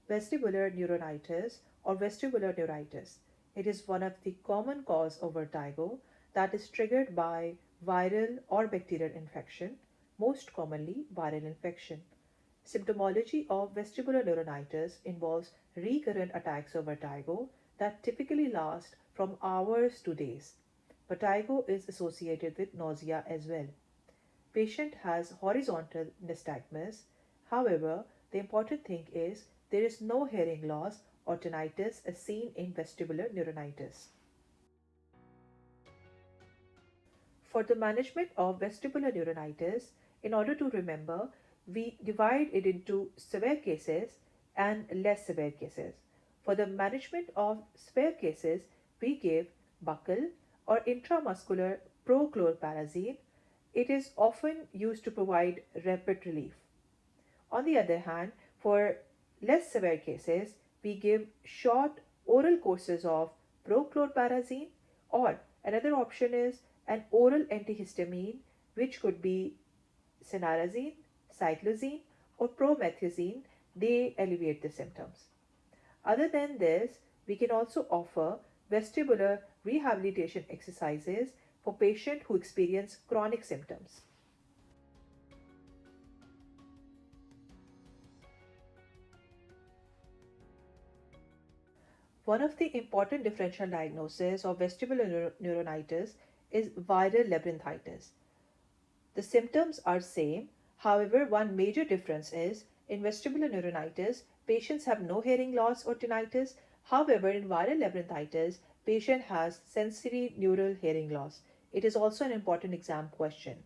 Vestibular neuronitis or vestibular neuritis. It is one of the common cause of vertigo that is triggered by viral or bacterial infection, most commonly viral infection. Symptomology of vestibular neuronitis involves recurrent attacks of vertigo that typically last from hours to days. Vertigo is associated with nausea as well. Patient has horizontal nystagmus. However, the important thing is there is no hearing loss or tinnitus as seen in vestibular neuronitis. For the management of vestibular neuronitis, in order to remember, we divide it into severe cases and less severe cases. For the management of severe cases, we give buccal or intramuscular prochlorperazine. It is often used to provide rapid relief. On the other hand, for less severe cases, we give short oral courses of prochlorperazine, or another option is an oral antihistamine, which could be cinnarizine, cyclizine, or promethazine. They alleviate the symptoms. Other than this, we can also offer vestibular rehabilitation exercises for patients who experience chronic symptoms. One of the important differential diagnoses of vestibular neuronitis is viral labyrinthitis. The symptoms are same. However, one major difference is in vestibular neuronitis, patients have no hearing loss or tinnitus. However, in viral labyrinthitis, patient has sensory neural hearing loss. It is also an important exam question.